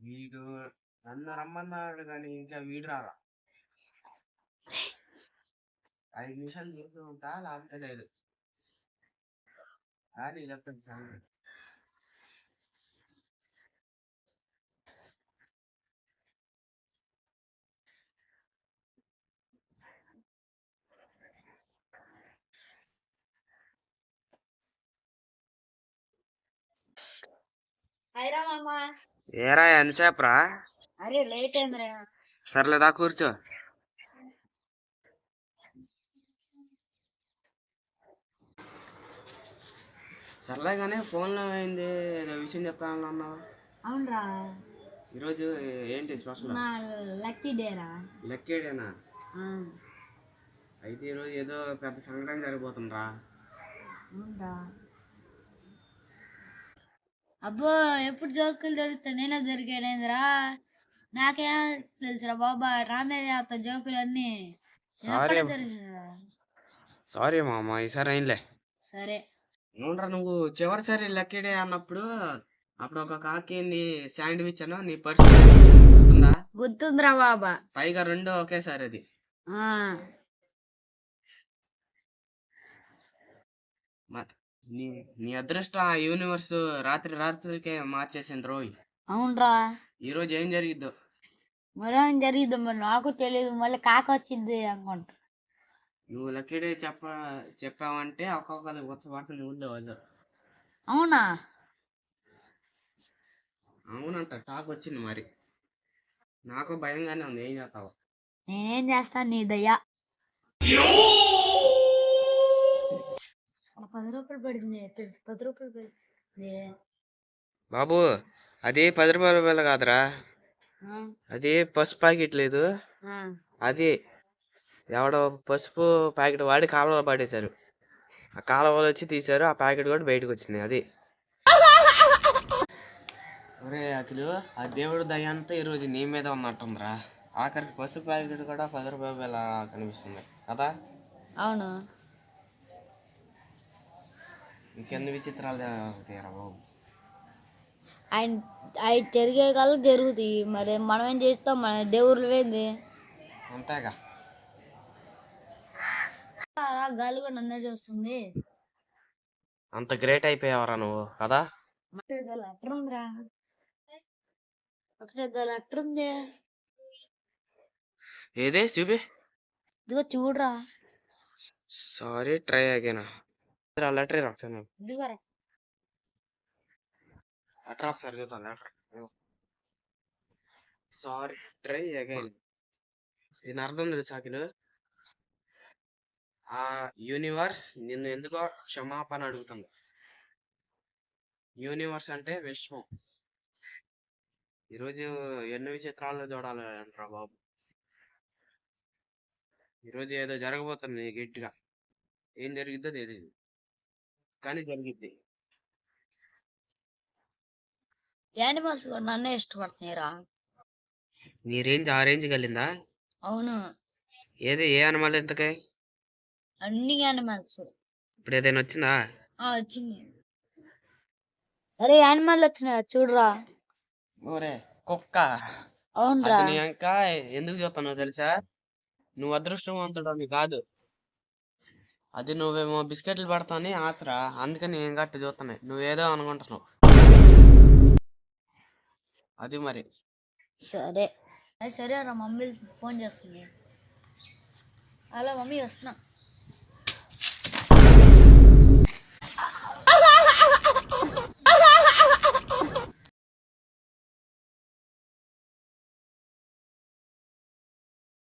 వీడు నన్ను రమ్మన్నాడు కానీ ఇంకా వీడు రారా. 5 నిమిషాలు చేస్తూ ఉంటా, లేకపోతే లేదు. కానీ చెప్తాను సంగతి. ఏరా ఎంతసేపు రా? అరే లేట్ అయిందిరా. సర్లేదా కూర్చో. సర్లేగానే ఫోన్లో అయింది, ఏదో విషయం చెప్పాలన్నావు. అవునరా, ఈరోజు ఏంటి స్పెషల్? నా లక్కీ డేరా. లక్కీ డేనా? అయితే ఈరోజు ఏదో పెద్ద సంఘటన జరిగిపోతుందిరా. అవునరా. అబ్బో, ఎప్పుడు జోకులు జరుగుతాయి, నేనే జరిగానేందిరా. నాకేం తెలుసురా బాబా, రామే చేస్తా జోకులు అన్ని. సారీ మామ, ఈసారి అయినలే. సరే. అవునరా, నువ్వు చివరిసారి లక్కీ డే అన్నప్పుడు అప్పుడు ఒక కాకి శాండ్విచ్ అన్నా నీ పర్సు గుర్తుందా? గుర్తుందిరా బాబా. పైగా 2 ఒకేసారి. అది నీ అదృష్టం ఆ యూనివర్స్ రాత్రికే మార్చేసింది రోయ్. అవునరా. ఈరోజు ఏం జరిగిద్దో మరేం జరిగిద్దో మరి నాకు తెలియదు. మళ్ళీ కాక వచ్చింది అనుకుంటా. నువ్వు లక్కీ డే చెప్పావంటే ఒక్కొక్కరికి వచ్చబడుతుంది ఊళ్ళో వాళ్ళు. అవునా? అవునంట, టాక్ వచ్చింది. మరి నాకు భయంగానే ఉంది, ఏం చేస్తావు? నేనేం చేస్తాను, నీ దయ్యా. 10 రూపాయలు పడింది, 10 రూపాయలు పడింది బాబు. అది 10 రూపాయల బిల్ల కాదురా, అది పసుపు ప్యాకెట్ లేదు. అది ఎవడో పసుపు ప్యాకెట్ వాడి కాలువలో పడేశారు. ఆ కాలువలో వచ్చి తీశారు, ఆ ప్యాకెట్ కూడా బయటకు వచ్చింది. అది ఒరే అఖిలు, ఆ దేవుడు దయ అంతా ఈరోజు నీ మీద ఉన్నట్టుందిరా. ఆఖరికి పసుపు ప్యాకెట్ కూడా 10 రూపాయల బిల్ల కనిపిస్తుంది కదా. అవును. ఇంకెన్ని విచిత్రాలు తీరా బాబు. ఆయన జరిగే కాలం జరుగుతాయి, మరి మనం ఏం చేస్తాం? మన దేవుళ్ళు ఏంది అంతేగా. గాలి కూడా నన్నే చూస్తుంది. అంత గ్రేట్ అయిపోయావరా నువ్వు కదా. అట్రుంది. ఏదే చూపి. ఇదిగో చూడరా. Sorry, try again. లెటర్ రాసాను. ఇదిగోరా లెటర్ ఒకసారి చూద్దాం. లెటర్. Sorry, try again. దీని అర్థం లేదు సాకిలు. ఆ యూనివర్స్ నిన్ను ఎందుకో క్షమాపణ అడుగుతుంది. యూనివర్స్ అంటే విశ్వం. ఈరోజు ఎన్ని విచిత్రాలు చూడాలి అంటారా బాబు. ఈరోజు ఏదో జరగబోతుంది గట్టిగా. ఏం జరిగిద్దో తెలియదు, కానీ జరిగిద్ది. యానిమల్స్ కూడా నన్నే ఇష్టపడుతున్నాయిరా. నీ రేంజ్ ఆ రేంజ్ కలిందా? అవును. ఏది, ఏ అనిమల్ ఇంతకే? అన్ని యానిమల్స్. ఇప్పుడు ఏదైనా వచ్చిందా? వచ్చింది. అరే యానిమల్ వచ్చినా చూడరా. ఓరే కుక్క. అవునరా. నీ ఇంకా ఎందుకు చూస్తున్నావు తెలుసా? నువ్వు అదృష్టవంతుడని కాదు, అది నువ్వేమో బిస్కెట్లు పెడతావని ఆశరా. అందుకని ఏం గట్టి చూస్తున్నాయి, నువ్వేదో అనుకుంటున్నావు. అది మరి. సరే సరే రా, మమ్మీ ఫోన్ చేస్తుంది. హలో మమ్మీ, వస్తున్నా.